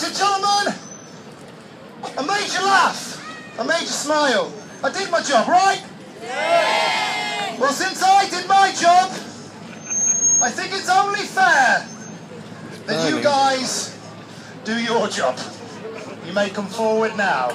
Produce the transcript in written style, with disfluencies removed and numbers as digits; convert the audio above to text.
and gentlemen, I made you laugh. I made you smile. I did my job, right? Yeah. Well, since I did my job, I think it's only fair that you guys do your job. You may come forward now.